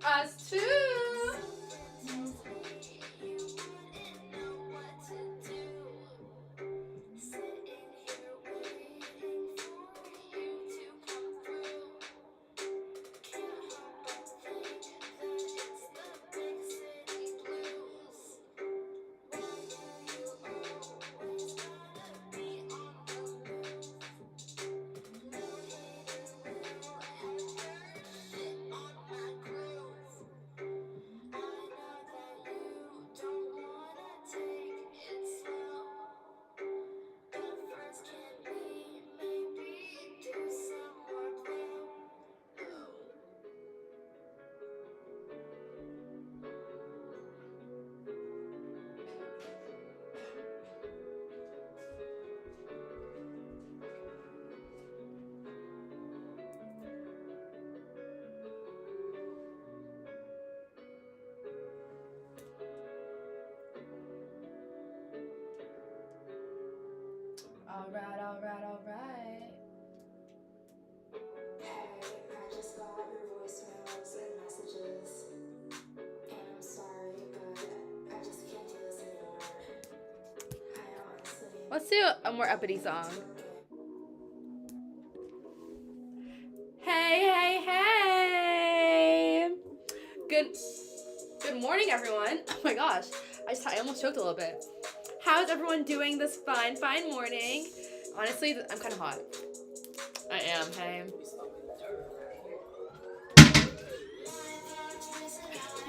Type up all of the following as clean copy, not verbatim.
Us too. All right, all right, all right. Hey, I just got your voicemails and messages, and I'm sorry, but I just can't do this anymore. I honestly. Let's do a more uppity song. Hey, hey, hey! Good morning, everyone. Oh my gosh, I almost choked a little bit. How's everyone doing this fine morning? Honestly, I'm kind of hot. I am, hey.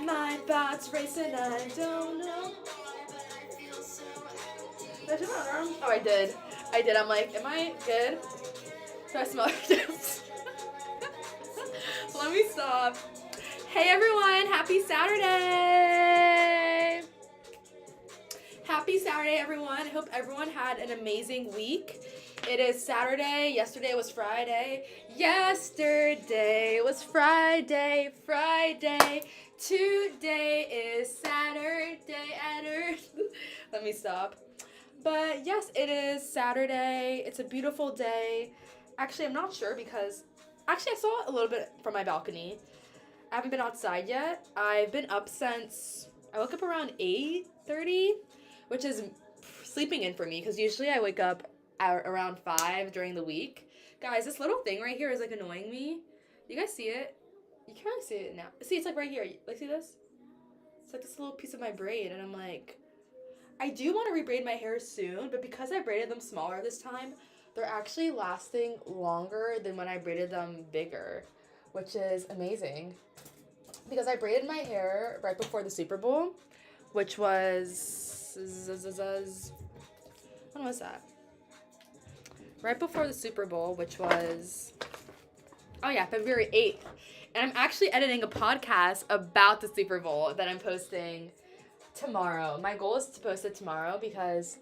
My thoughts racing, I don't know. Did I turn my alarm? Oh, I did. I'm like, am I good? Do I smell this? Let me stop. Hey everyone, happy Saturday! Happy Saturday, everyone. I hope everyone had an amazing week. It is Saturday. Yesterday was Friday. Yesterday was Friday. Today is Saturday. Let me stop. But yes, it is Saturday. It's a beautiful day. Actually, I'm not sure because I saw it a little bit from my balcony. I haven't been outside yet. I've been up since I woke up around 8:30, which is sleeping in for me because usually I wake up around 5 during the week. Guys, this little thing right here is like annoying me. You guys see it? You can't really see it now. See, it's like right here. Like, see this? It's like this little piece of my braid, and I'm like, I do want to rebraid my hair soon, but because I braided them smaller this time, they're actually lasting longer than when I braided them bigger, which is amazing. Because I braided my hair right before the Super Bowl, which was, when was that? Right before the Super Bowl, which was, oh yeah, February 8th. And I'm actually editing a podcast about the Super Bowl that I'm posting tomorrow. My goal is to post it tomorrow because,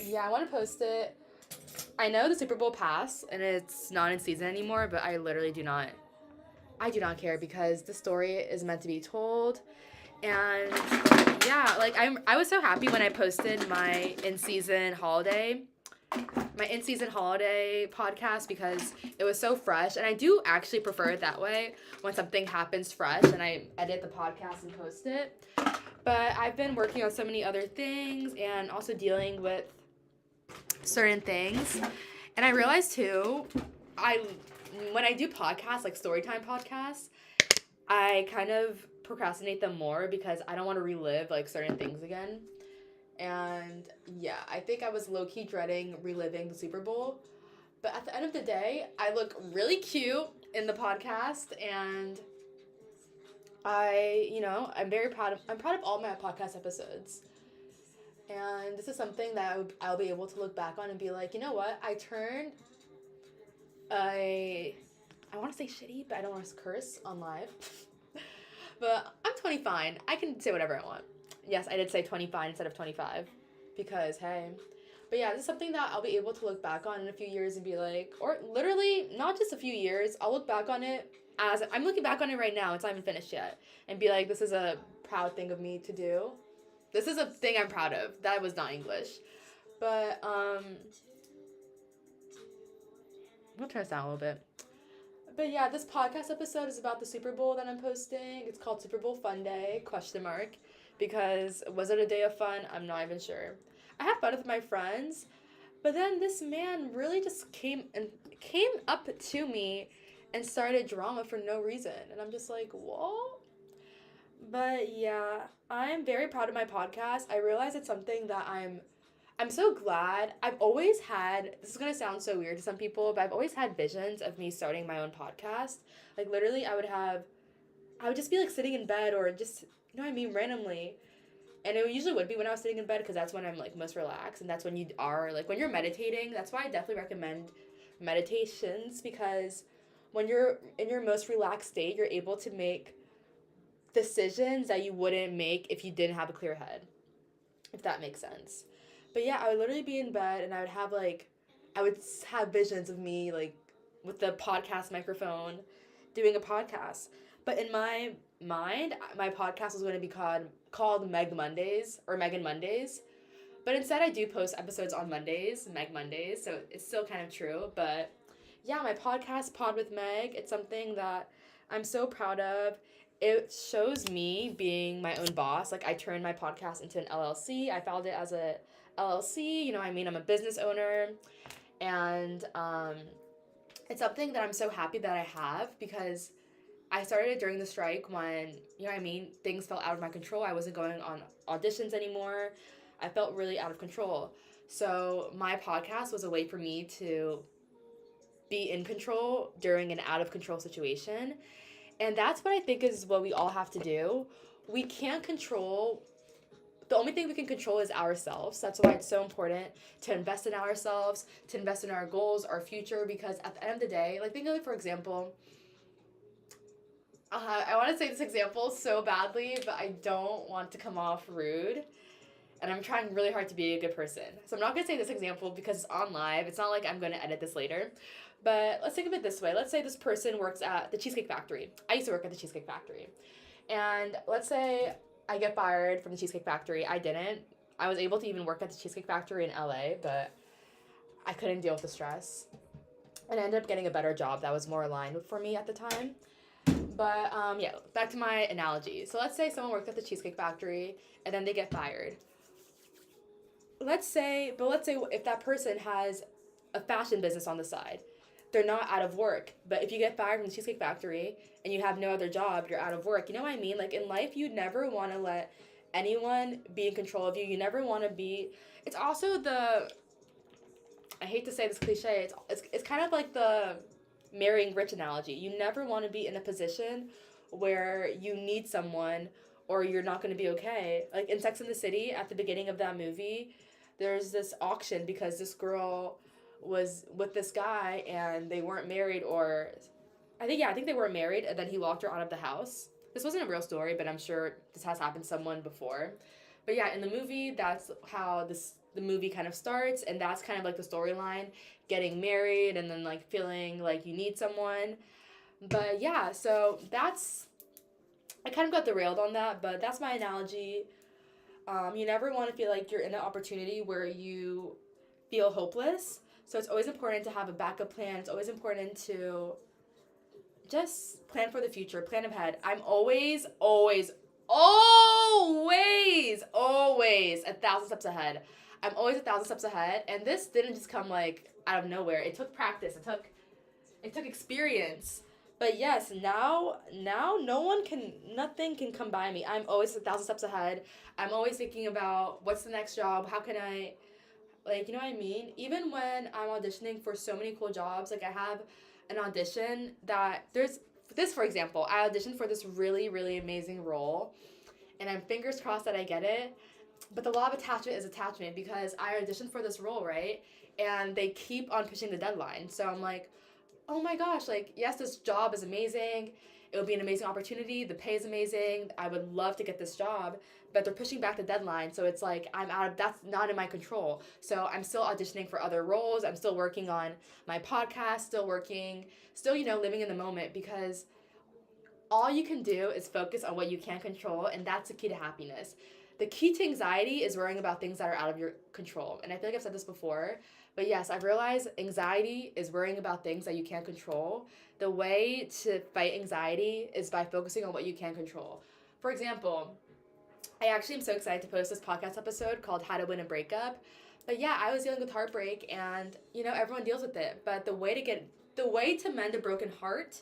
yeah, I want to post it. I know the Super Bowl passed and it's not in season anymore, but I literally do not care because the story is meant to be told. And yeah, like I was so happy when I posted my in-season holiday podcast because it was so fresh, and I do actually prefer it that way when something happens fresh and I edit the podcast and post it. But I've been working on so many other things and also dealing with certain things, and I realized too, when I do podcasts, like storytime podcasts, I kind of procrastinate them more because I don't want to relive like certain things again. And yeah, I think I was low-key dreading reliving the Super Bowl. But at the end of the day, I look really cute in the podcast, and I'm very proud of all my podcast episodes. And this is something that I'll be able to look back on and be like, you know what? I want to say shitty, but I don't want to curse on live. But I'm 25. I can say whatever I want. Yes, I did say 25 instead of 25 because, hey. But yeah, this is something that I'll be able to look back on in a few years and be like, or literally not just a few years, I'll look back on it as, I'm looking back on it right now, it's not even finished yet, and be like, this is a proud thing of me to do. This is a thing I'm proud of. That was not English. But, I'm gonna turn this down a little bit. But yeah, this podcast episode is about the Super Bowl that I'm posting. It's called Super Bowl Fun Day, question mark. Because was it a day of fun? I'm not even sure. I had fun with my friends, but then this man really just came up to me and started drama for no reason. And I'm just like, whoa. But yeah, I'm very proud of my podcast. I realize it's something that I'm so glad. I've always had, this is going to sound so weird to some people, but I've always had visions of me starting my own podcast. Like literally I would just be like sitting in bed or just, you know what I mean, randomly. And it usually would be when I was sitting in bed because that's when I'm like most relaxed and that's when you are like when you're meditating. That's why I definitely recommend meditations because when you're in your most relaxed state, you're able to make decisions that you wouldn't make if you didn't have a clear head, if that makes sense. But yeah, I would literally be in bed and I would have visions of me like with the podcast microphone doing a podcast. But in my mind, my podcast was going to be called Meg Mondays or Megan Mondays. But instead, I do post episodes on Mondays, Meg Mondays, so it's still kind of true. But yeah, my podcast, Pod with Meg, it's something that I'm so proud of. It shows me being my own boss. Like, I turned my podcast into an LLC. I filed it as a LLC. You know what I mean? I'm a business owner. And it's something that I'm so happy that I have because I started it during the strike when, you know what I mean, things felt out of my control. I wasn't going on auditions anymore. I felt really out of control. So my podcast was a way for me to be in control during an out of control situation. And that's what I think is what we all have to do. We can't control, the only thing we can control is ourselves. That's why it's so important to invest in ourselves, to invest in our goals, our future, because at the end of the day, like think of it, for example, I want to say this example so badly, but I don't want to come off rude. And I'm trying really hard to be a good person. So I'm not going to say this example because it's on live. It's not like I'm going to edit this later. But let's think of it this way. Let's say this person works at the Cheesecake Factory. I used to work at the Cheesecake Factory. And let's say I get fired from the Cheesecake Factory. I didn't. I was able to even work at the Cheesecake Factory in LA, but I couldn't deal with the stress. And I ended up getting a better job that was more aligned for me at the time. But yeah, back to my analogy. So let's say someone worked at the Cheesecake Factory and then they get fired. Let's say if that person has a fashion business on the side, they're not out of work. But if you get fired from the Cheesecake Factory and you have no other job, you're out of work. You know what I mean? Like in life, you never want to let anyone be in control of you. You never want to be. It's also I hate to say this cliche. It's kind of like the marrying rich analogy. You never want to be in a position where you need someone or you're not going to be okay. Like in Sex and the City, at the beginning of that movie, there's this auction because this girl was with this guy and they weren't married, or I think they weren't married, and then he locked her out of the house. This wasn't a real story, but I'm sure this has happened to someone before. But yeah, in the movie, that's how the movie kind of starts, and that's kind of like the storyline, getting married and then like feeling like you need someone. But yeah, so I kind of got derailed on that, but that's my analogy. You never want to feel like you're in an opportunity where you feel hopeless. So it's always important to have a backup plan. It's always important to just plan for the future, plan ahead. I'm always, always, always, always 1,000 steps ahead. I'm always 1,000 steps ahead, and this didn't just come like out of nowhere. It took practice. It took experience. But yes, now nothing can come by me. I'm always 1,000 steps ahead. I'm always thinking about what's the next job. How can I, like, you know what I mean? Even when I'm auditioning for so many cool jobs, like I have an audition that there's this, for example, I auditioned for this really, really amazing role, and I'm fingers crossed that I get it. But the law of attachment is attachment because I auditioned for this role, right? And they keep on pushing the deadline. So I'm like, oh my gosh, like, yes, this job is amazing. It would be an amazing opportunity. The pay is amazing. I would love to get this job, but they're pushing back the deadline. So it's like, that's not in my control. So I'm still auditioning for other roles. I'm still working on my podcast, still, living in the moment, because all you can do is focus on what you can control. And that's the key to happiness. The key to anxiety is worrying about things that are out of your control. And I feel like I've said this before, But yes, I've realized anxiety is worrying about things that you can't control. The way to fight anxiety is by focusing on what you can control. For example, I actually am so excited to post this podcast episode called How to Win a Breakup. But yeah, I was dealing with heartbreak, and everyone deals with it. But the way to mend a broken heart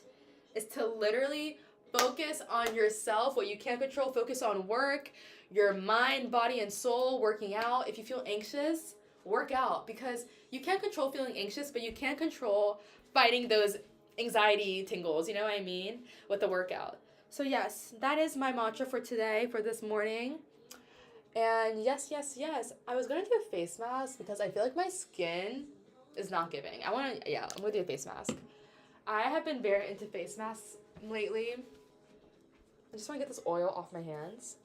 is to literally focus on yourself, what you can control, focus on work, your mind, body, and soul, working out. If you feel anxious, work out, because you can't control feeling anxious, but you can control fighting those anxiety tingles, you know what I mean, with the workout. So yes, that is my mantra for today, for this morning. And yes, I was gonna do a face mask because I feel like my skin is not giving. I'm gonna do a face mask. I have been very into face masks lately. I just want to get this oil off my hands.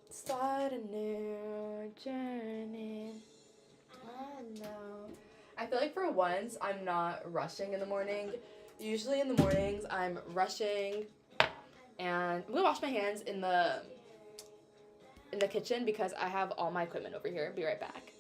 Start a new journey. I know. I feel like for once I'm not rushing in the morning. Usually in the mornings I'm rushing, and I'm gonna wash my hands in the kitchen because I have all my equipment over here. Be right back.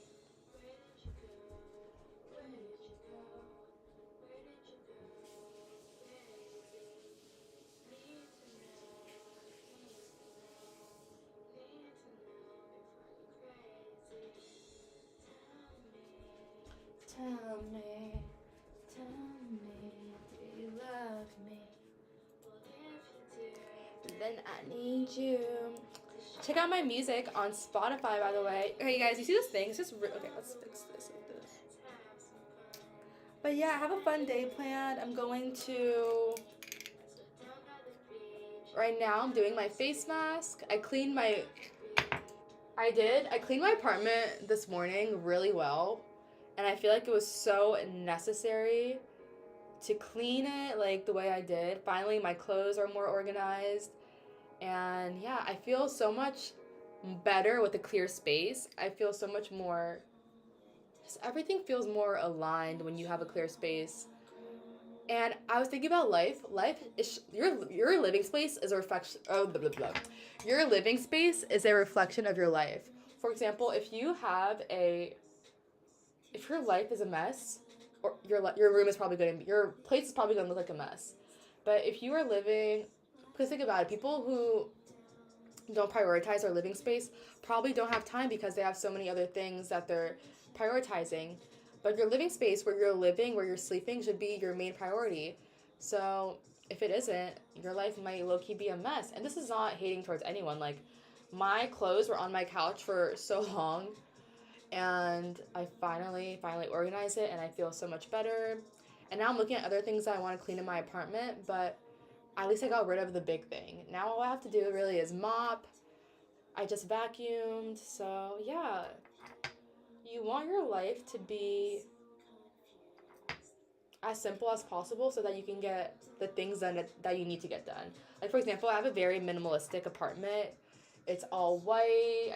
Tell me, do you love me? Then I need you. Check out my music on Spotify, by the way. Hey guys, you see this thing? It's just okay. Let's fix this like this. But yeah, I have a fun day planned. I'm going to. Right now, I'm doing my face mask. I cleaned my apartment this morning really well, and I feel like it was so necessary to clean it like the way I did. Finally, my clothes are more organized, and yeah, I feel so much better with a clear space. I feel so much more, just everything feels more aligned when you have a clear space. And I was thinking about life. Life is your living space is a reflection. Oh, blah, blah, blah. Your living space is a reflection of your life. For example, if your life is a mess, or your room is probably going to your place is probably going to look like a mess. But if you are living, because think about it, people who don't prioritize their living space probably don't have time because they have so many other things that they're prioritizing. But your living space, where you're living, where you're sleeping, should be your main priority. So if it isn't, your life might low-key be a mess. And this is not hating towards anyone. Like, my clothes were on my couch for so long, and I finally organized it, and I feel so much better. And now I'm looking at other things that I want to clean in my apartment, but at least I got rid of the big thing. Now all I have to do really is mop. I just vacuumed. So yeah, you want your life to be as simple as possible so that you can get the things done that you need to get done. Like, for example, I have a very minimalistic apartment. It's all white.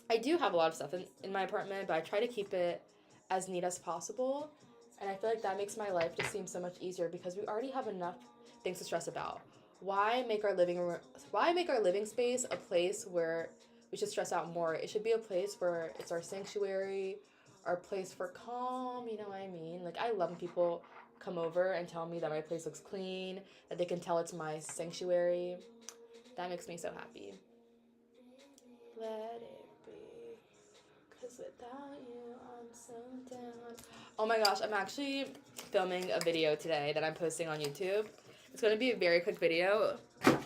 I do have a lot of stuff in my apartment, but I try to keep it as neat as possible. And I feel like that makes my life just seem so much easier because we already have enough things to stress about. Why make our living space a place where we should stress out more? It should be a place where it's our sanctuary, our place for calm, you know what I mean? Like, I love when people come over and tell me that my place looks clean, that they can tell it's my sanctuary. That makes me so happy. Let it be, 'cause without you, I'm so down. Oh my gosh, I'm actually filming a video today that I'm posting on YouTube. It's going to be a very quick video.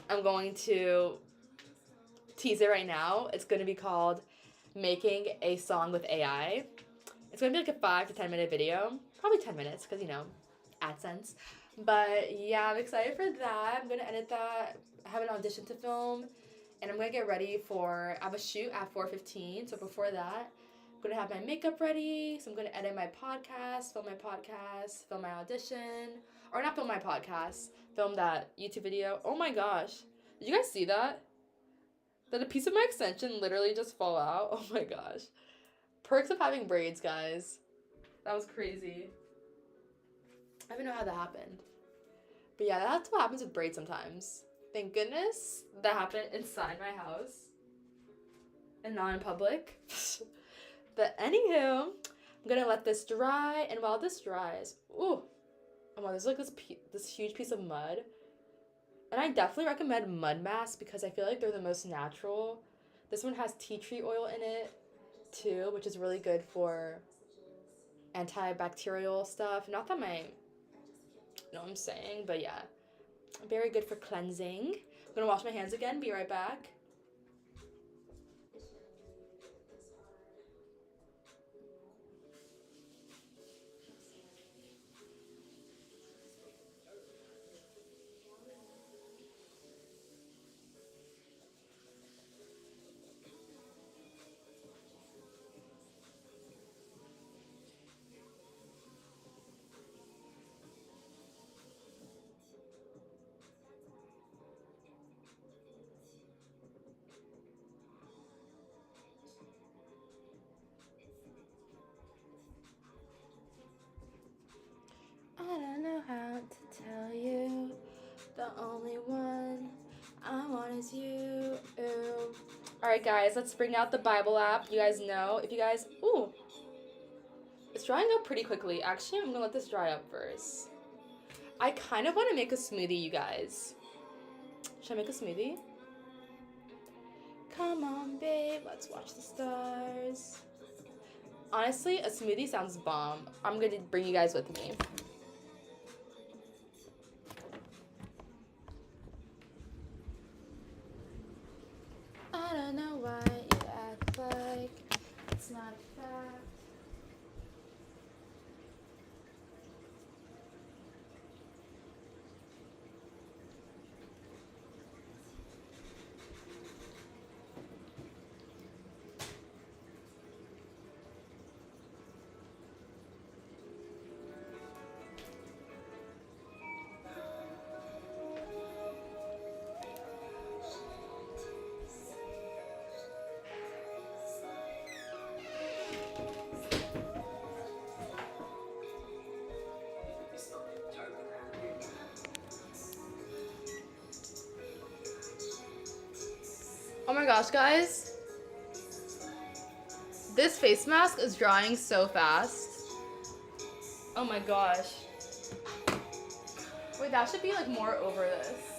I'm going to tease it right now. It's going to be called Making a Song with AI. It's going to be like a 5 to 10 minute video. Probably 10 minutes because, AdSense. But yeah, I'm excited for that. I'm going to edit that. I have an audition to film. And I'm going to get ready I have a shoot at 4:15. So before that, I'm going to have my makeup ready. So I'm going to edit my podcast, film my audition. Or not film my podcast, film that YouTube video. Oh my gosh. Did you guys see that? Did a piece of my extension literally just fall out? Oh my gosh. Perks of having braids, guys. That was crazy. I don't even know how that happened. But yeah, that's what happens with braids sometimes. Thank goodness that happened inside my house and not in public. But anywho, I'm gonna let this dry, and while this dries, ooh, oh my, there's like this huge piece of mud. And I definitely recommend mud masks because I feel like they're the most natural. This one has tea tree oil in it too, which is really good for antibacterial stuff. Not that my, you know what I'm saying, but yeah, very good for cleansing. I'm gonna wash my hands again, be right back. I don't know how to tell you, the only one I want is you. Ooh. Alright guys, let's bring out the Bible app. You guys know, if you guys, ooh, it's drying up pretty quickly. Actually, I'm gonna let this dry up first. I kind of want to make a smoothie, you guys. Should I make a smoothie? Come on, babe, let's watch the stars. Honestly, a smoothie sounds bomb. I'm gonna bring you guys with me. I don't know why you act like it's not a fact. Oh my gosh, guys. This face mask is drying so fast. Oh my gosh. Wait, that should be like more over this.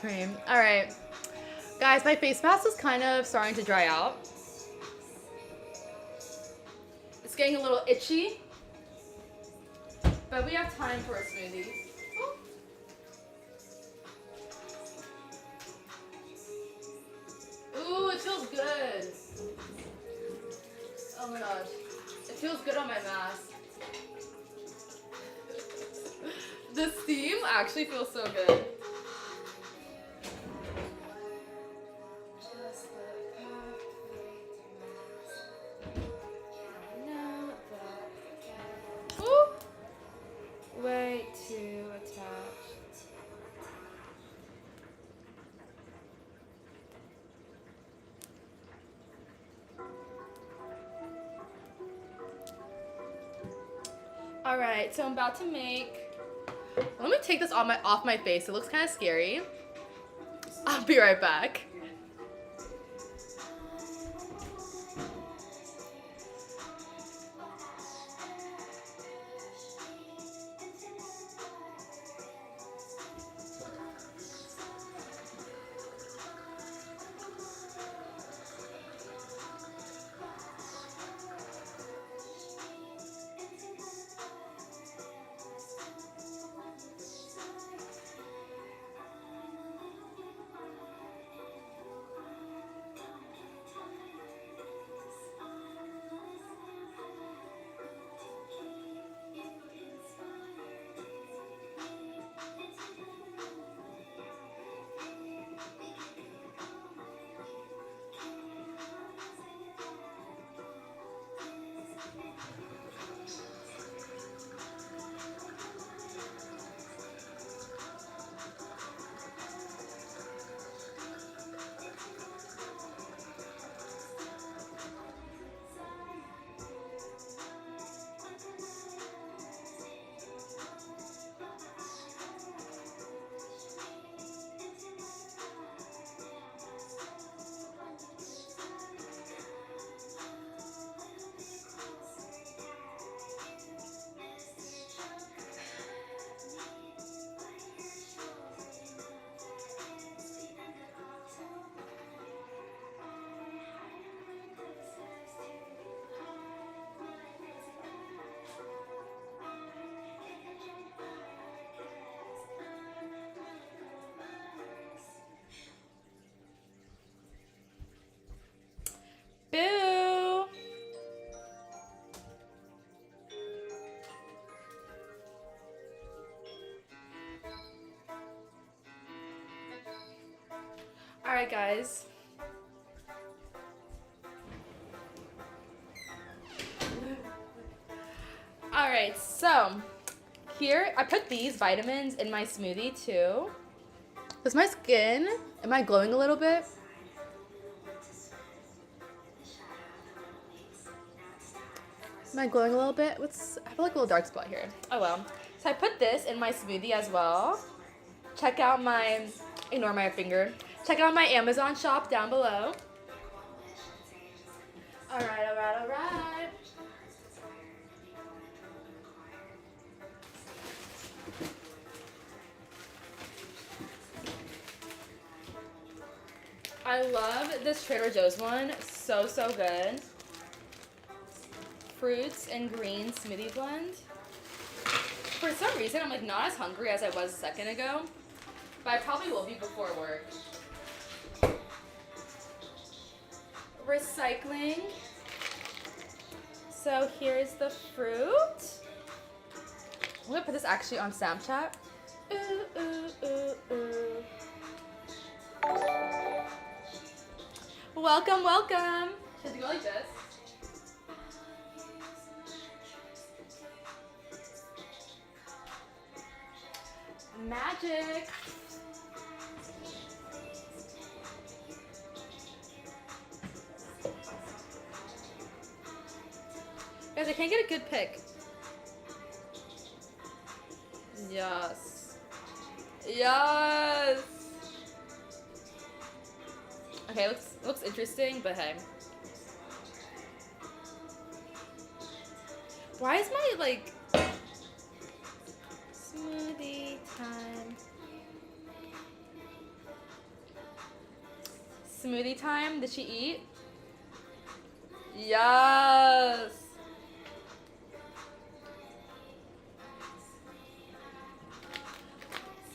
Cream. All right, guys, my face mask is kind of starting to dry out. It's getting a little itchy, but we have time for a smoothie. Ooh, it feels good. Oh my gosh, it feels good on my mask. The steam actually feels so good. Way too attached. All right, so I'm about to make. Let me take this off my face. It looks kind of scary. I'll be right back. Alright, guys. Alright, so here I put these vitamins in my smoothie too. Is my skin, am I glowing a little bit? Am I glowing a little bit? I feel like a little dark spot here. Oh well. So I put this in my smoothie as well. Check out my, ignore my finger. Check out my Amazon shop down below. Alright, alright, alright. I love this Trader Joe's one. So, so good. Fruits and green smoothie blend. For some reason, I'm like not as hungry as I was a second ago. But I probably will be before work. Recycling. So here's the fruit. I'm gonna put this actually on Snapchat. Ooh, ooh, ooh, ooh. Welcome, welcome. Should we go like this? Magic. Guys, I can't get a good pic. Yes. Yes. Okay, looks interesting, but hey. Why is my like smoothie time? Smoothie time? Did she eat? Yes.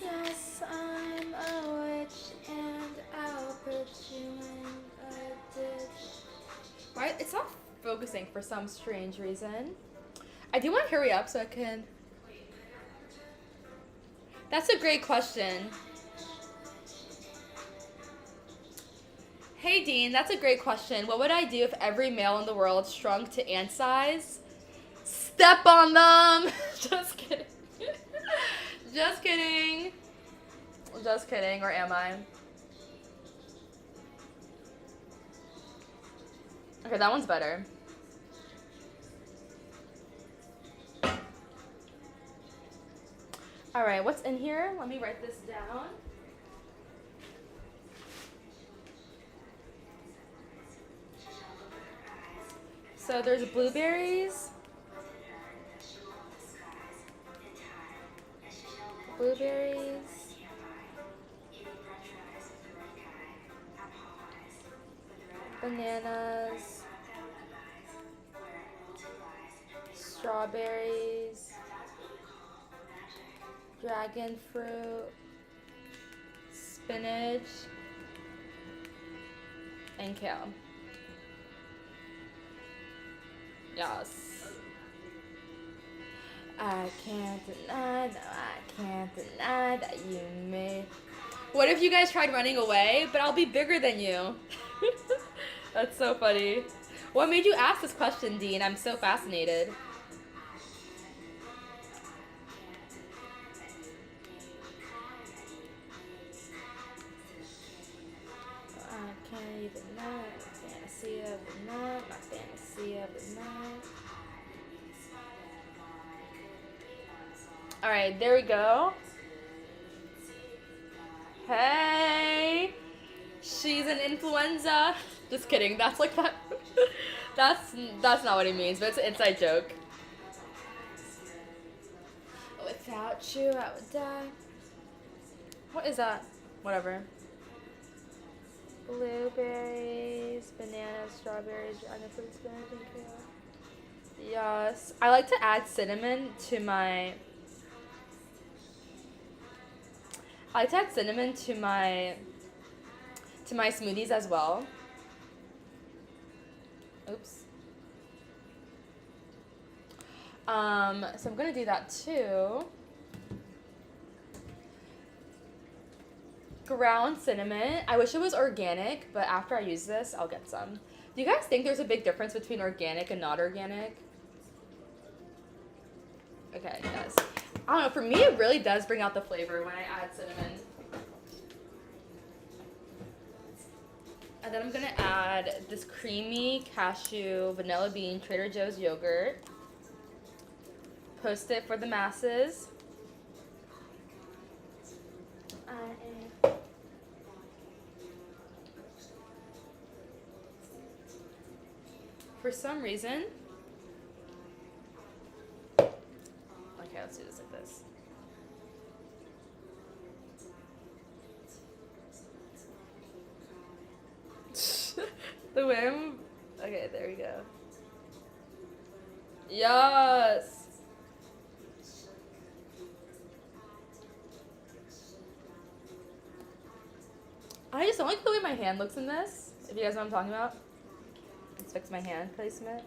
Yes, I'm a witch and I'll put you in a ditch. Why? It's not focusing for some strange reason. I do want to hurry up so I can. That's a great question. Hey Dean, that's a great question. What would I do if every male in the world shrunk to ant size? Step on them! Just kidding. Just kidding. Just kidding, or am I? Okay, that one's better. Alright, what's in here? Let me write this down. So there's blueberries. Blueberries. Bananas. Strawberries. Dragon fruit. Spinach. And kale. Yes. I can't deny, no, I can't deny that you may. What if you guys tried running away, but I'll be bigger than you? That's so funny. What made you ask this question, Dean? I'm so fascinated. I can't even know, my fantasy of the night, my fantasy of the night. Alright, there we go. Hey! She's an influenza. Just kidding, that's like that. That's not what he means, but it's an inside joke. Without you, I would die. What is that? Whatever. Blueberries, bananas, strawberries, dragon fruit, spinach, and kale. Yes. I like to add cinnamon to my... I like to add cinnamon to my smoothies as well. Oops. So I'm gonna do that too. ground cinnamon. I wish it was organic, but after I use this, I'll get some. Do you guys think there's a big difference between organic and not organic? Okay, yes. I don't know, for me it really does bring out the flavor when I add cinnamon. And then I'm gonna add this creamy cashew vanilla bean Trader Joe's yogurt. Post it for the masses. For some reason, okay, let's do this like this. The way I'm, okay, there we go. Yes. I just don't like the way my hand looks in this. If you guys know what I'm talking about. Let's fix my hand placement.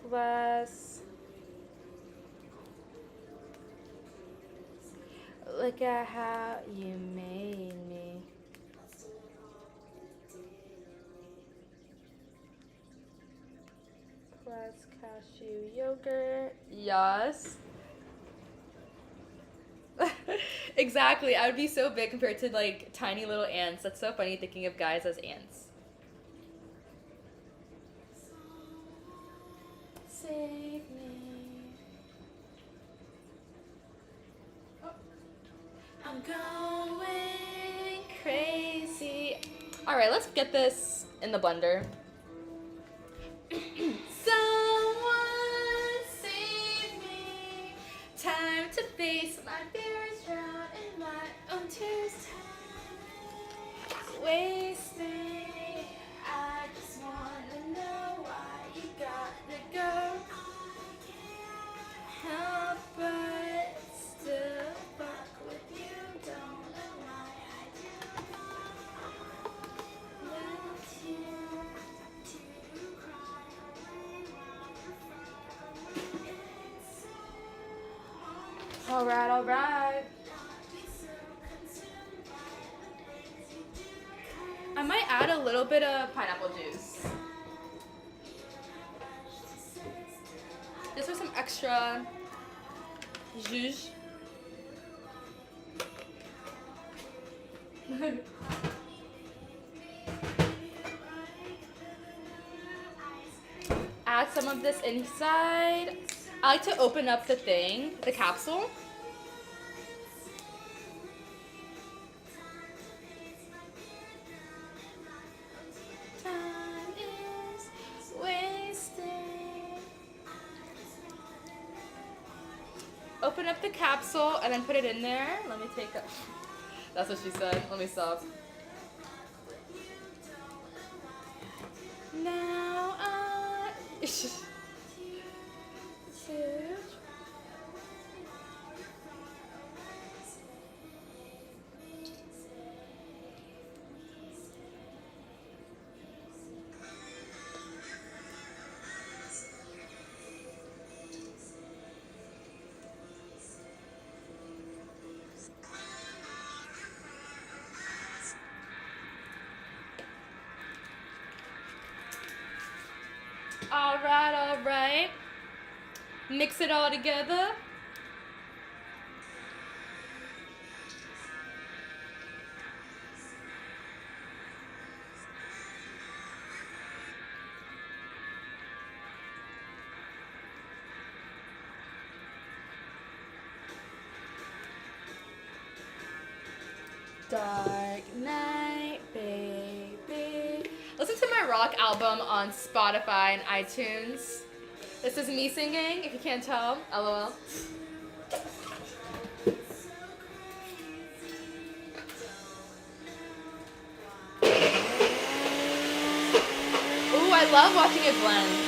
Plus, look at how you made me. Plus cashew yogurt. Yes. Exactly. I would be so big compared to like tiny little ants. That's so funny thinking of guys as ants. Save me. Oh. I'm going crazy. All right, let's get this in the blender. Someone save me. Time to face my fears, drown in my own tears. Wasting. I just wanna know why you gotta go. Help but still fuck with you. Don't know why I do. Let you to cry away while you're far away. Alright, alright. I might add a little bit of pineapple juice. Just for some extra zhuzh. Add some of this inside. I like to open up the thing, the capsule. Time is wasting. Open up the capsule and then put it in there. Let me take a. That's what she said. Let me stop. Now I. Alright, alright. Mix it all together. Dark night, baby. Listen to my rock album on Spotify and iTunes. This is me singing, if you can't tell. LOL. Ooh, I love watching it blend.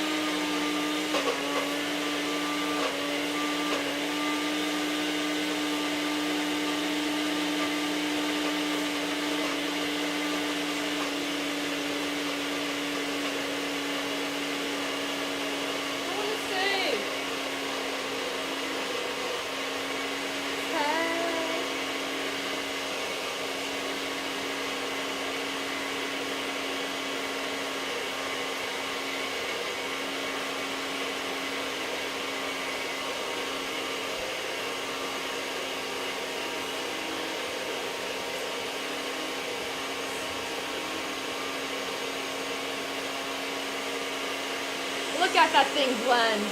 Look at that thing blend.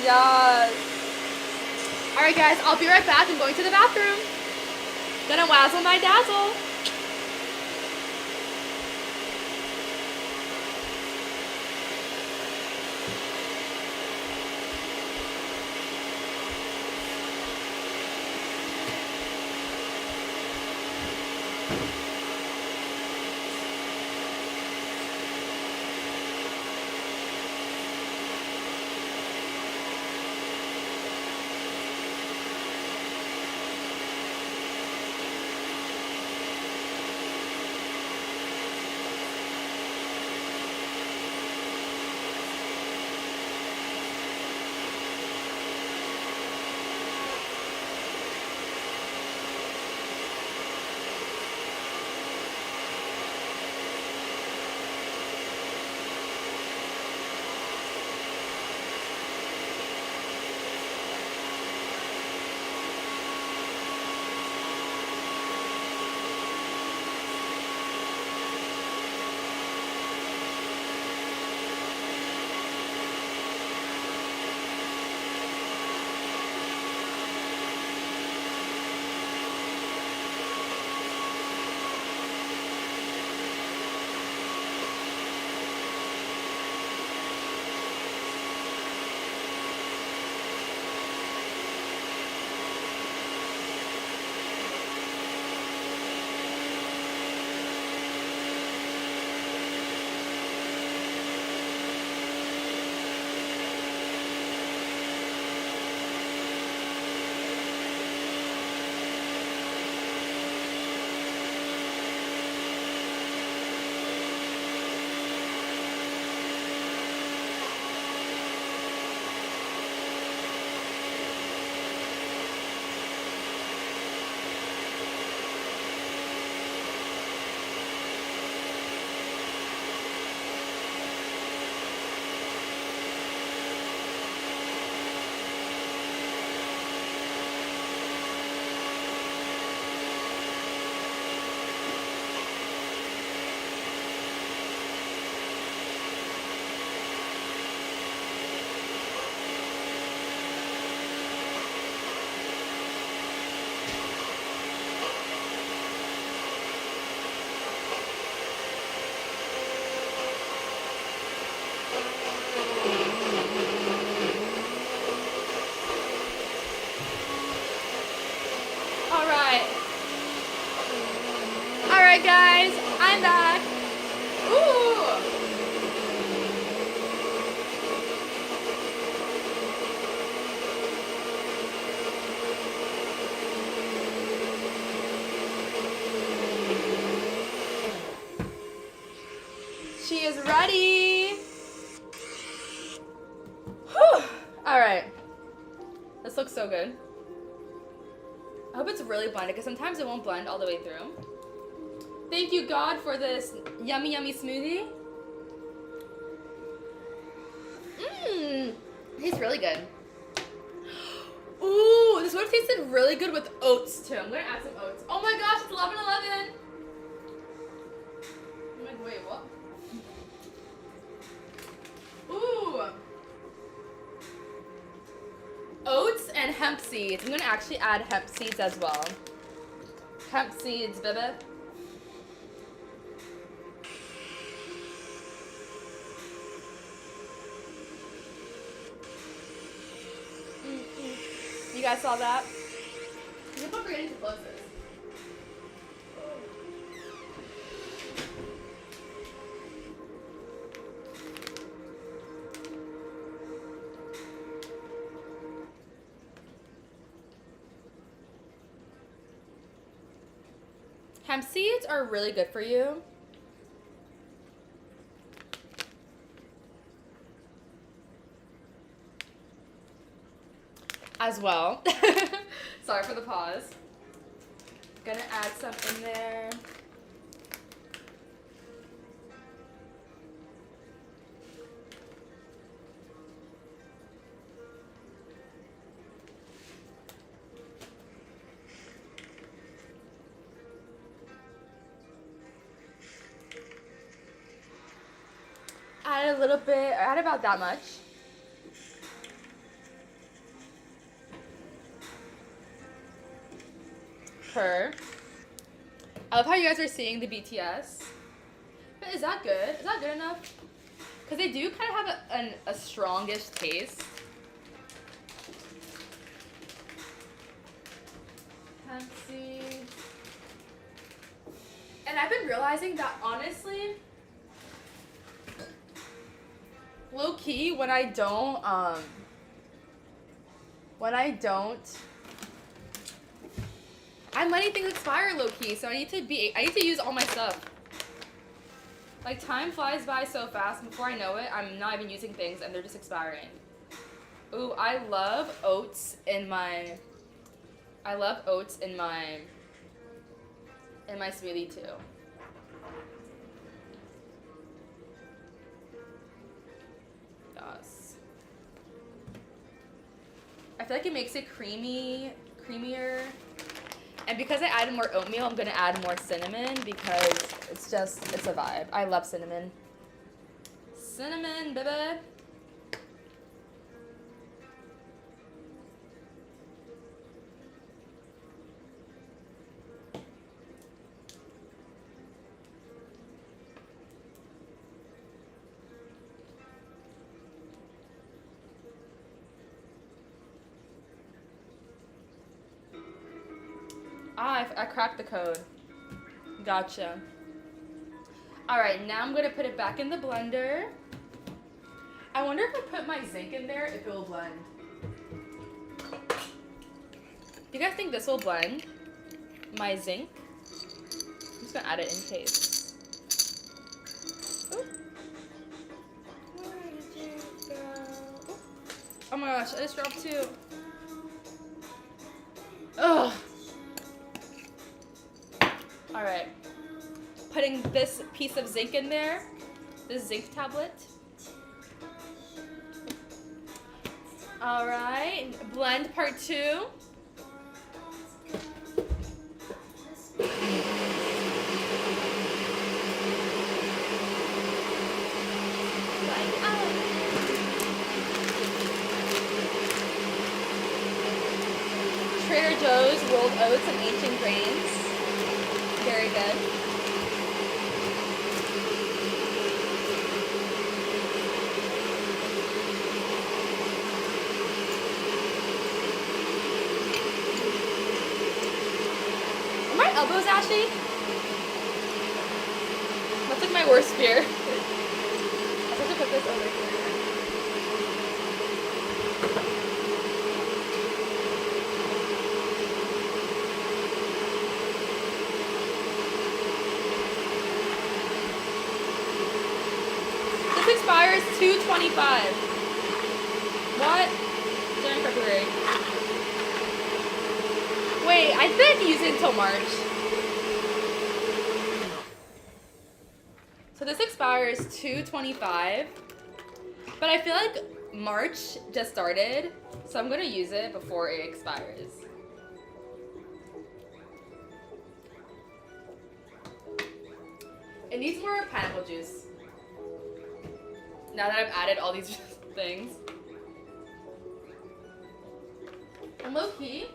Yes. Alright guys, I'll be right back. I'm going to the bathroom. Gonna wazzle my dazzle. Alright guys, I'm back. Ooh! She is ready. Whew. Alright. This looks so good. I hope it's really blended because sometimes it won't blend all the way through. Thank you, God, for this yummy, yummy smoothie. Mmm. Tastes really good. Ooh, this would have tasted really good with oats, too. I'm going to add some oats. Oh my gosh, it's 11:11. I'm like, wait, what? Ooh. Oats and hemp seeds. I'm going to actually add hemp seeds as well. Hemp seeds, baby. You guys saw that? I keep on forgetting to close this. Hemp seeds are really good for you. As well. Sorry for the pause. Gonna add some in there. Add a a little bit. I add about that much. Per. I love how you guys are seeing the BTS. But is that good? Is that good enough? Because they do kind of have a strongish taste. Pepsi. And I've been realizing that honestly, low key, when I don't, I'm letting things expire low key. So I need to use all my stuff. Like time flies by so fast. Before I know it, I'm not even using things and they're just expiring. Ooh, I love oats in my smoothie too. Yes. I feel like it makes it creamier. And because I added more oatmeal, I'm gonna add more cinnamon because it's a vibe. I love cinnamon. Cinnamon, baby. I cracked the code. Gotcha. Alright, now I'm gonna put it back in the blender. I wonder if I put my zinc in there, if it will blend. Do you guys think this will blend? My zinc? I'm just gonna add it in case. Ooh. Where did you go? Ooh. Oh my gosh, I just dropped two. Ugh. Alright, putting this piece of zinc in there, this zinc tablet. Alright, blend part 2. Trader Joe's rolled oats and ancient grains. Very good. Are my elbows ashy? That's like my worst fear. I have to put this over here. Expires 2/25. What? During February. Wait, I think I can use it until March. So this expires 2/25. But I feel like March just started, so I'm gonna use it before it expires. It needs more pineapple juice. Now that I've added all these things. And low key,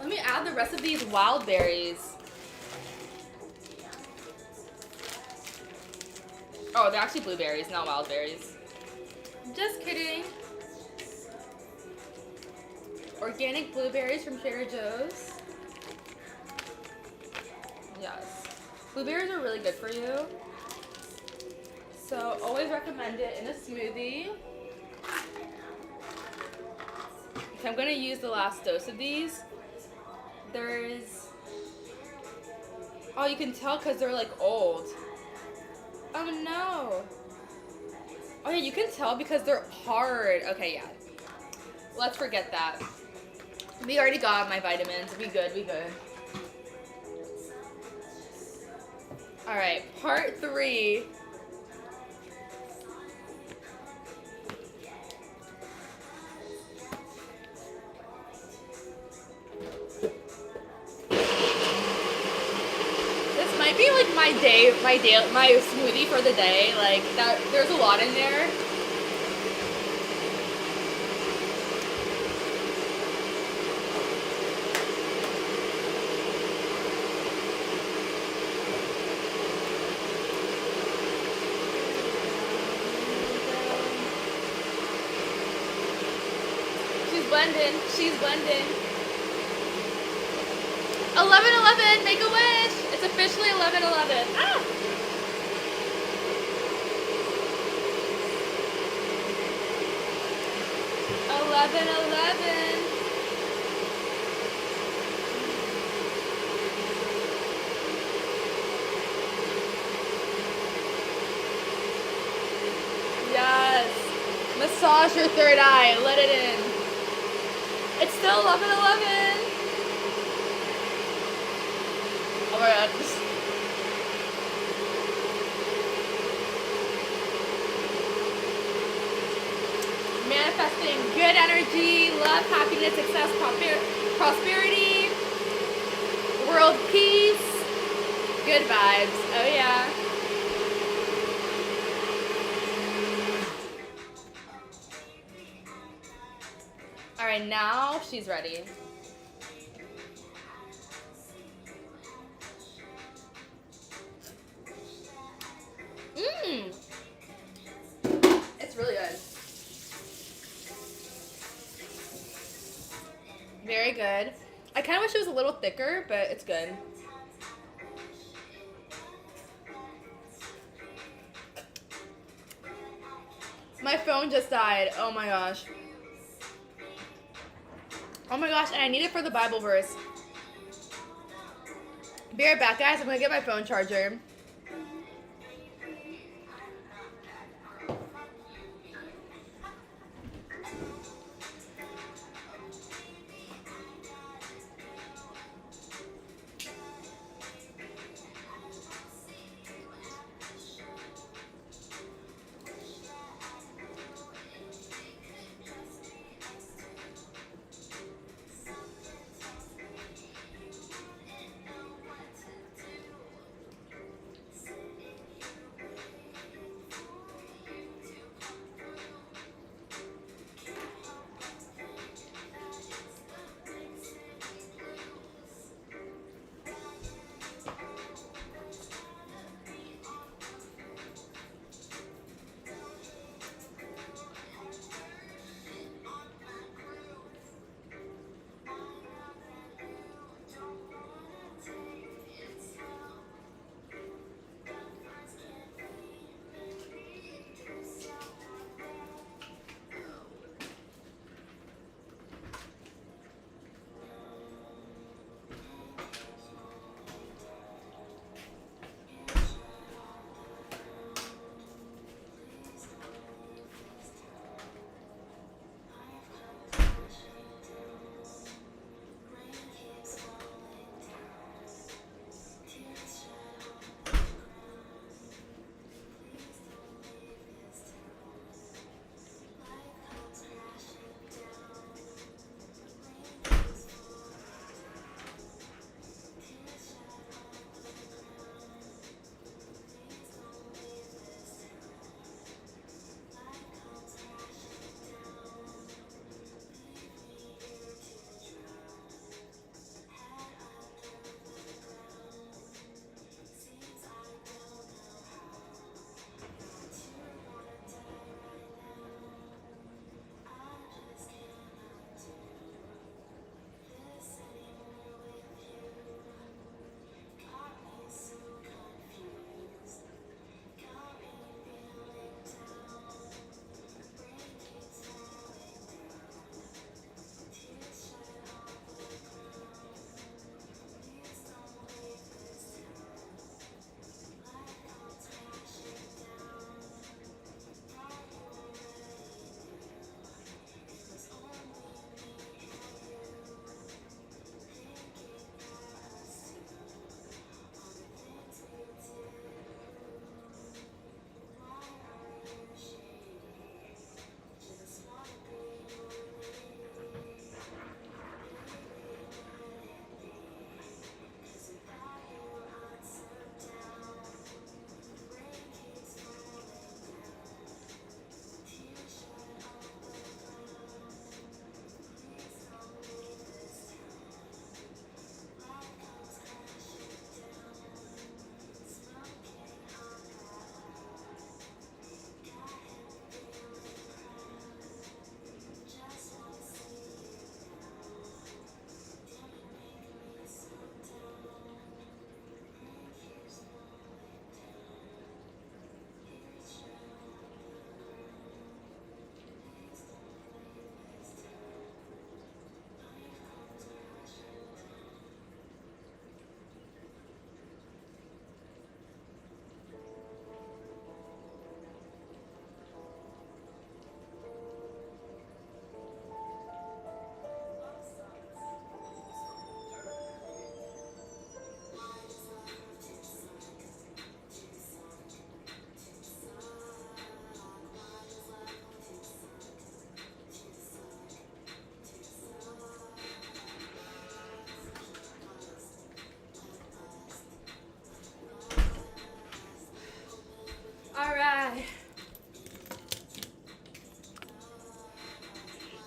let me add the rest of these wild berries. Oh, they're actually blueberries, not wild berries. Just kidding. Organic blueberries from Trader Joe's. Yes. Blueberries are really good for you. So always recommend it in a smoothie. Okay, I'm gonna use the last dose of these. Oh, you can tell because they're like old. Oh no. Oh yeah, you can tell because they're hard. Okay, yeah. Let's forget that. We already got my vitamins. We good. All right, part 3. might be like my smoothie for the day. Like that, there's a lot in there. She's blending. 11:11, make a wish. It's officially 11:11. Ah! Yes. Massage your third eye. Let it in. It's still 11:11. Oh my god. Manifesting good energy, love, happiness, success, prosperity, world peace, good vibes. Oh yeah. Alright, now she's ready. It's really good. Very good. I kind of wish it was a little thicker, but it's good. My phone just died. Oh my gosh. Oh my gosh, and I need it for the Bible verse. Be right back, guys. I'm gonna get my phone charger.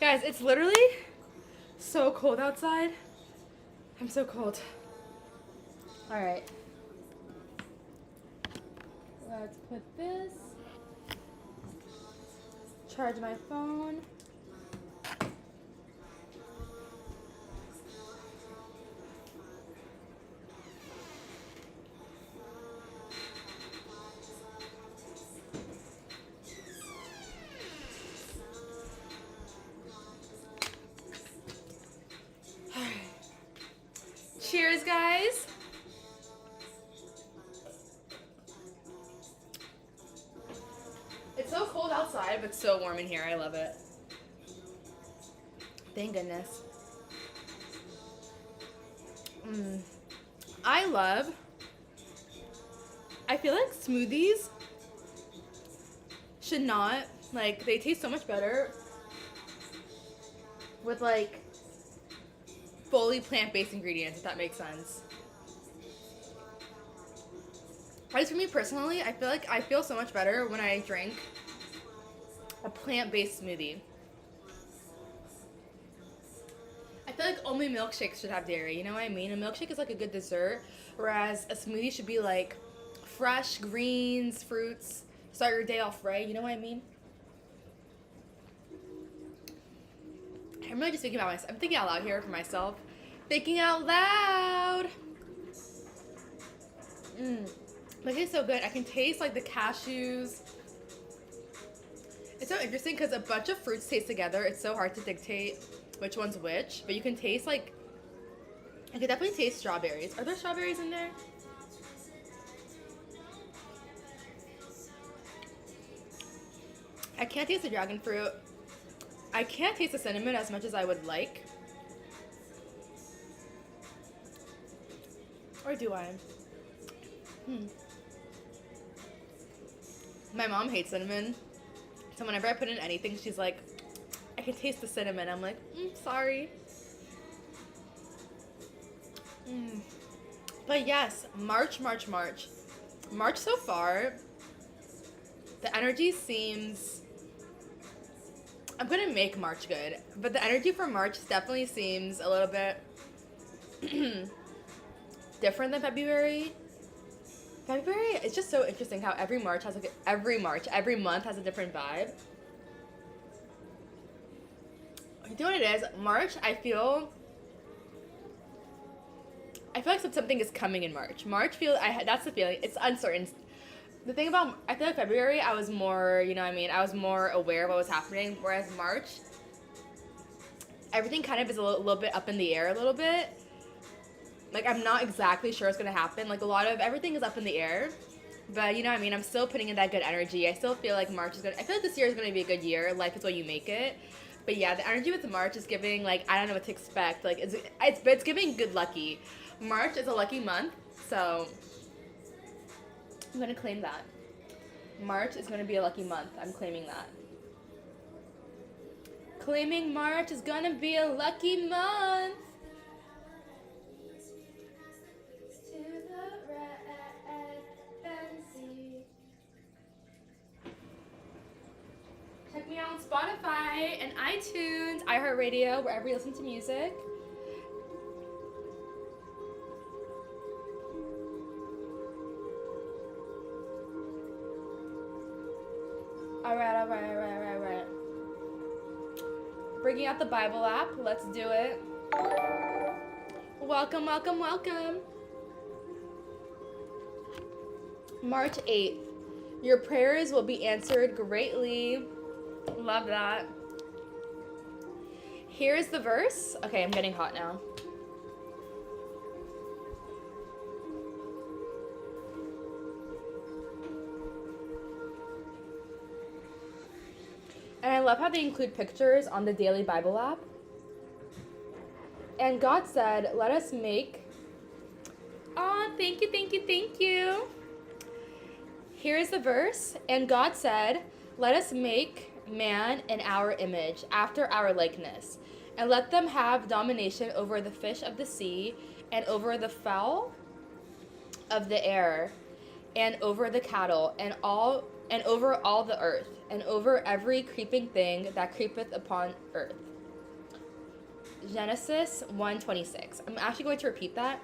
Guys, it's literally so cold outside. I'm so cold. All right. Let's put this. Charge my phone. Cheers, guys. It's so cold outside, but so warm in here. I love it. Thank goodness. I feel like smoothies should not, like, they taste so much better with, like, fully plant-based ingredients, if that makes sense. At least for me personally, I feel like I feel so much better when I drink a plant-based smoothie. I feel like only milkshakes should have dairy, you know what I mean? A milkshake is like a good dessert, whereas a smoothie should be like fresh greens, fruits, start your day off right, you know what I mean? I'm really just thinking about myself. I'm thinking out loud here for myself. Thinking out loud! But it tastes so good. I can taste like the cashews. It's so interesting because a bunch of fruits taste together. It's so hard to dictate which one's which, but you can taste like, I could definitely taste strawberries. Are there strawberries in there? I can't taste the dragon fruit. I can't taste the cinnamon as much as I would like. Or do I? My mom hates cinnamon. So whenever I put in anything, she's like, I can taste the cinnamon. I'm like, sorry. But yes, March. March so far, the energy seems, I'm gonna make March good, but the energy for March definitely seems a little bit different than February. February, it's just so interesting how every month has a different vibe. You know what it is? March, I feel like something is coming in March. That's the feeling. It's uncertain. The thing about, I feel like February, I was more, you know what I mean? I was more aware of what was happening, whereas March, everything kind of is a little bit up in the air a little bit. Like, I'm not exactly sure what's going to happen. Like, everything is up in the air. But, you know what I mean? I'm still putting in that good energy. I still feel like I feel like this year is going to be a good year. Life is what you make it. But yeah, the energy with March is giving, like, I don't know what to expect. Like, it's giving good lucky. March is a lucky month, so I'm going to claim that. March is going to be a lucky month. I'm claiming that. Claiming March is going to be a lucky month. Check me out on Spotify and iTunes, iHeartRadio, wherever you listen to music. All right. Bringing out the Bible app. Let's do it. Welcome. March 8th. Your prayers will be answered greatly. Love that. Here's the verse. Okay, I'm getting hot now. And I love how they include pictures on the Daily Bible app. And God said, let us make... Oh, thank you. Here's the verse. And God said, let us make man in our image, after our likeness, and let them have domination over the fish of the sea, and over the fowl of the air, and over the cattle, and over all the earth, and over every creeping thing that creepeth upon earth. Genesis 1:26. I'm actually going to repeat that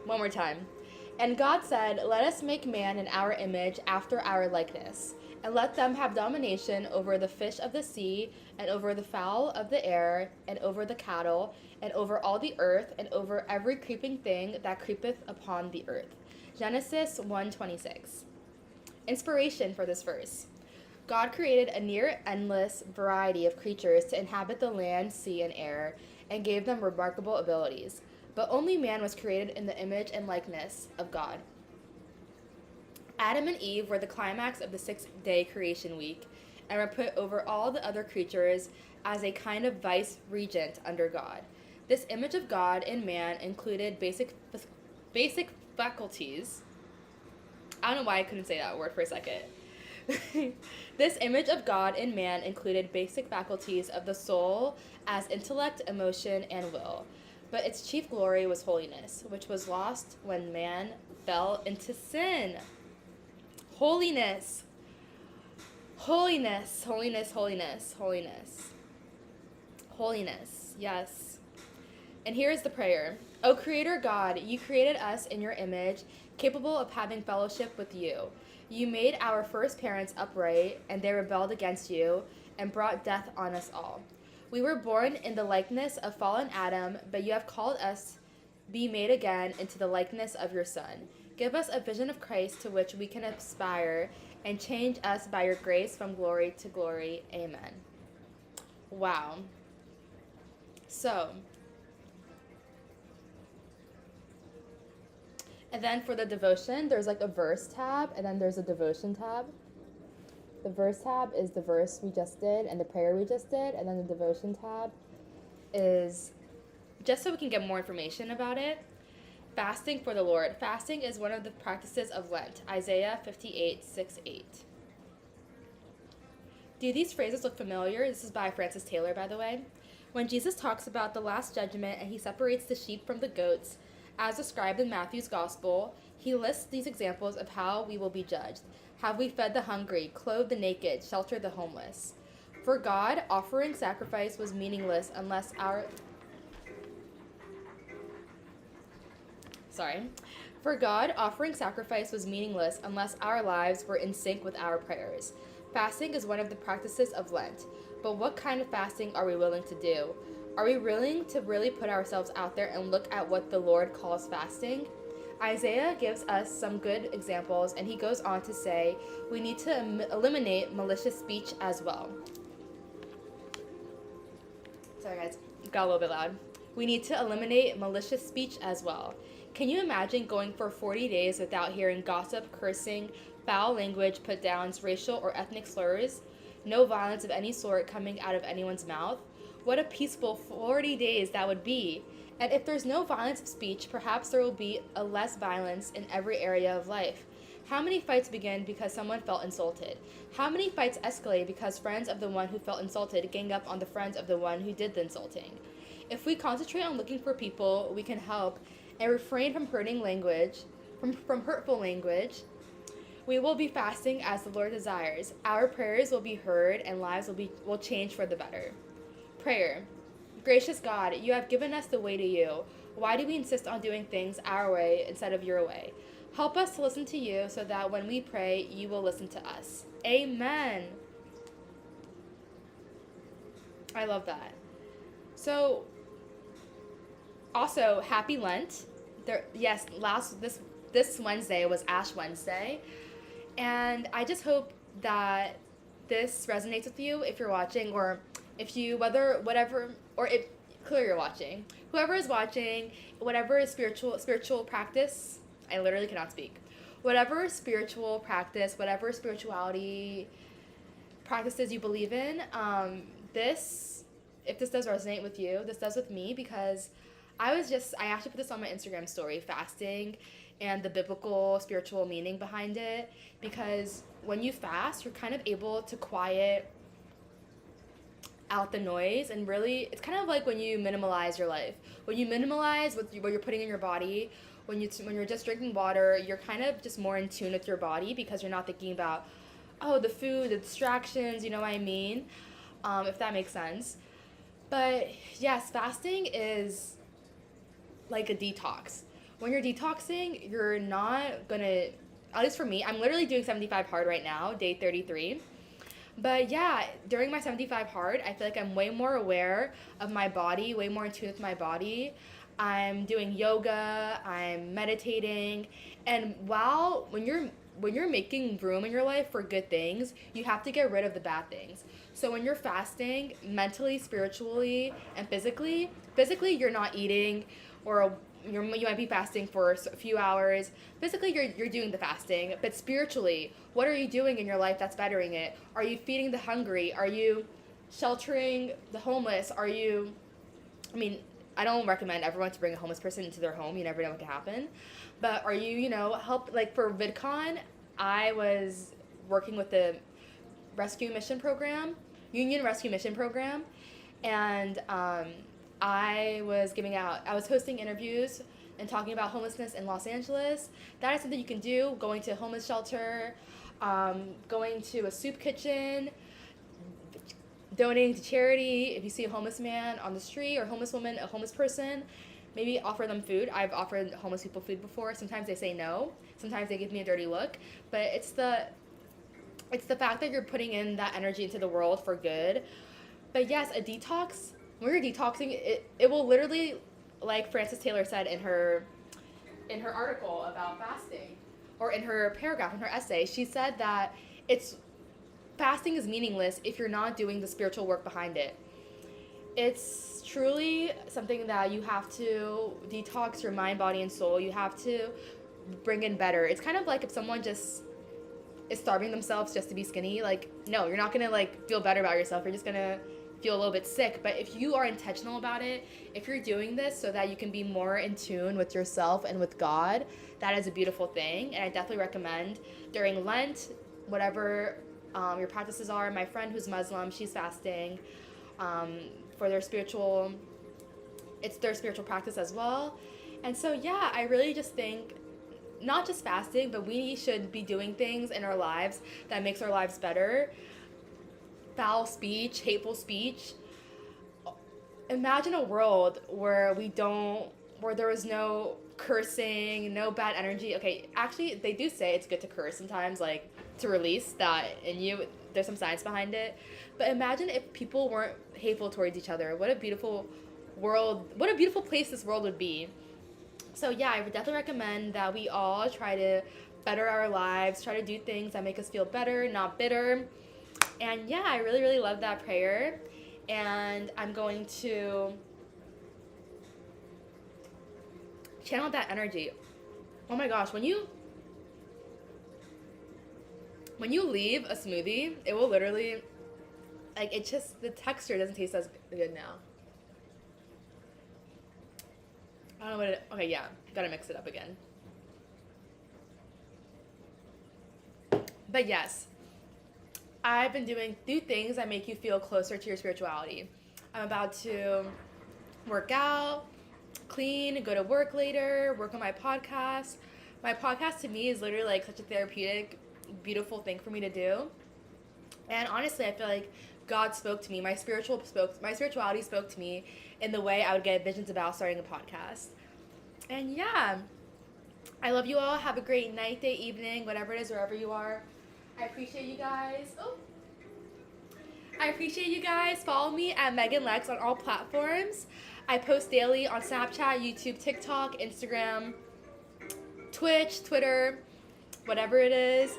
one more time. And God said, "Let us make man in our image, after our likeness, and let them have domination over the fish of the sea, and over the fowl of the air, and over the cattle, and over all the earth, and over every creeping thing that creepeth upon the earth." Genesis 1:26. Inspiration for this verse. God created a near endless variety of creatures to inhabit the land, sea, and air, and gave them remarkable abilities. But only man was created in the image and likeness of God. Adam and Eve were the climax of the 6-day creation week and were put over all the other creatures as a kind of vice regent under God. This image of God in man included basic faculties. I don't know why I couldn't say that word for a second. This image of God in man included basic faculties of the soul as intellect, emotion, and will. But its chief glory was holiness, which was lost when man fell into sin. Holiness. Holiness, holiness, holiness, holiness. Holiness, yes. And here's the prayer. O Creator God, you created us in your image, capable of having fellowship with you. You made our first parents upright, and they rebelled against you and brought death on us all. We were born in the likeness of fallen Adam, but you have called us be made again into the likeness of your Son. Give us a vision of Christ to which we can aspire, and change us by your grace from glory to glory. Amen. Wow. So, and then for the devotion, there's like a verse tab, and then there's a devotion tab. The verse tab is the verse we just did and the prayer we just did, and then the devotion tab is just so we can get more information about it. Fasting for the Lord. Fasting is one of the practices of Lent. Isaiah 58:6-8. Do these phrases look familiar? This is by Francis Taylor, by the way. When Jesus talks about the last judgment and he separates the sheep from the goats, as described in Matthew's Gospel, he lists these examples of how we will be judged. Have we fed the hungry, clothed the naked, sheltered the homeless? For God, offering sacrifice was meaningless unless our... For God, offering sacrifice was meaningless unless our lives were in sync with our prayers. Fasting is one of the practices of Lent. But what kind of fasting are we willing to do? Are we willing to really put ourselves out there and look at what the Lord calls fasting? Isaiah gives us some good examples, and he goes on to say we need to eliminate malicious speech as well. Sorry guys, it got a little bit loud. We need to eliminate malicious speech as well. Can you imagine going for 40 days without hearing gossip, cursing, foul language, put-downs, racial or ethnic slurs? No violence of any sort coming out of anyone's mouth? What a peaceful 40 days that would be. And if there's no violence of speech, perhaps there will be a less violence in every area of life. How many fights begin because someone felt insulted? How many fights escalate because friends of the one who felt insulted gang up on the friends of the one who did the insulting? If we concentrate on looking for people we can help and refrain from hurting language, from hurtful language, we will be fasting as the Lord desires. Our prayers will be heard and lives will change for the better. Prayer. Gracious God, you have given us the way to you. Why do we insist on doing things our way instead of your way? Help us to listen to you so that when we pray, you will listen to us. Amen. I love that. So, also, happy Lent. This Wednesday was Ash Wednesday. And I just hope that this resonates with you if you're watching, or if you, clearly you're watching. Whoever is watching, whatever is spiritual practice, I literally cannot speak. Whatever spiritual practice, whatever spirituality practices you believe in, if this does resonate with you, this does with me, because I actually put this on my Instagram story, fasting and the biblical spiritual meaning behind it, because when you fast, you're kind of able to quiet out the noise, and really, it's kind of like when you minimalize your life. When you minimalize what you're putting in your body, when you're just drinking water, you're kind of just more in tune with your body because you're not thinking about, the food, the distractions, you know what I mean? if that makes sense. But yes, fasting is like a detox. When you're detoxing, you're not gonna, at least for me, I'm literally doing 75 hard right now, day 33. But yeah, during my 75 hard, I feel like I'm way more aware of my body, way more in tune with my body. I'm doing yoga, I'm meditating, and when you're making room in your life for good things, you have to get rid of the bad things. So when you're fasting, mentally, spiritually, and physically you're not eating, or you might be fasting for a few hours. Physically, you're doing the fasting, but spiritually, what are you doing in your life that's bettering it? Are you feeding the hungry? Are you sheltering the homeless? Are you, I mean, I don't recommend everyone to bring a homeless person into their home. You never know what could happen. But are you, help, like for VidCon, I was working with the rescue mission program, Union Rescue Mission Program, and I was hosting interviews and talking about homelessness in Los Angeles. That is something you can do, going to a homeless shelter, going to a soup kitchen, donating to charity. If you see a homeless man on the street or a homeless woman, a homeless person, maybe offer them food. I've offered homeless people food before. Sometimes they say no. Sometimes they give me a dirty look. But it's the fact that you're putting in that energy into the world for good. But yes, a detox, when you're detoxing, it will literally, like Frances Taylor said in her article about fasting, or in her paragraph, in her essay, she said that fasting is meaningless if you're not doing the spiritual work behind it. It's truly something that you have to detox your mind, body, and soul. You have to bring in better. It's kind of like if someone just is starving themselves just to be skinny. Like, no, you're not gonna feel better about yourself. You're just gonna feel a little bit sick. But if you are intentional about it, if you're doing this so that you can be more in tune with yourself and with God, that is a beautiful thing. And I definitely recommend during Lent, whatever your practices are. My friend who's Muslim, she's fasting for it's their spiritual practice as well. And so yeah, I really just think not just fasting, but we should be doing things in our lives that makes our lives better. Foul speech, hateful speech. Imagine a world where there was no cursing, no bad energy. Okay, actually, they do say it's good to curse sometimes, like to release that in you. There's some science behind it. But imagine if people weren't hateful towards each other. What a beautiful world, what a beautiful place this world would be. So yeah, I would definitely recommend that we all try to better our lives, try to do things that make us feel better, not bitter. And yeah, I really, really love that prayer. And I'm going to channel that energy. Oh my gosh, when you leave a smoothie, it will literally, the texture doesn't taste as good now. I don't know okay, yeah, gotta mix it up again. But yes, I've been doing things that make you feel closer to your spirituality. I'm about to work out, clean, go to work later, work on my podcast. My podcast to me is literally such a therapeutic, beautiful thing for me to do. And honestly, I feel like God spoke to me. My spirituality spoke to me in the way I would get visions about starting a podcast. And yeah, I love you all. Have a great night, day, evening, whatever it is, wherever you are. I appreciate you guys. I appreciate you guys. Follow me at Megan Lex on all platforms. I post daily on Snapchat, YouTube, TikTok, Instagram, Twitch, Twitter, whatever it is.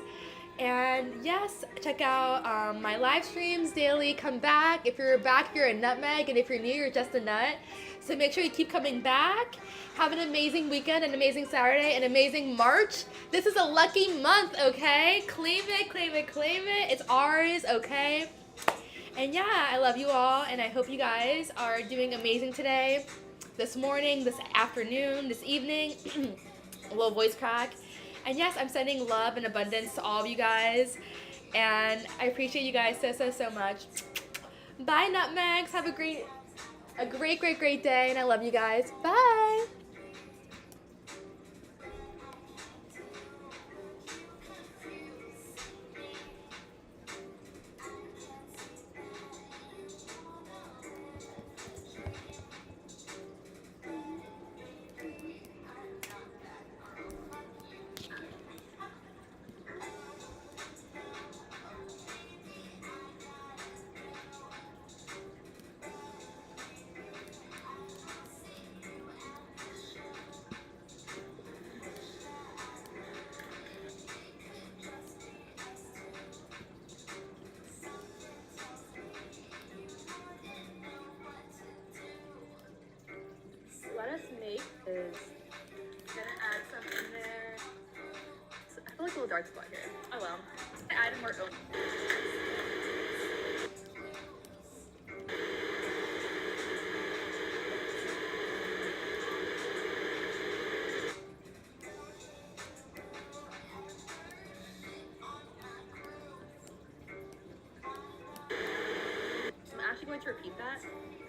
And yes, check out my live streams daily. Come back. If you're back, you're a nutmeg. And if you're new, you're just a nut. So make sure you keep coming back. Have an amazing weekend, an amazing Saturday, an amazing March. This is a lucky month, okay? Claim it, claim it, claim it. It's ours, okay? And yeah, I love you all. And I hope you guys are doing amazing today, this morning, this afternoon, this evening. A little voice crack. And yes, I'm sending love and abundance to all of you guys. And I appreciate you guys so much. Bye, nutmegs. Have a great day. And I love you guys. Bye. let us make is gonna add some in there. So I feel like a little dark spot here. Oh well. I added more oat. I'm actually going to repeat that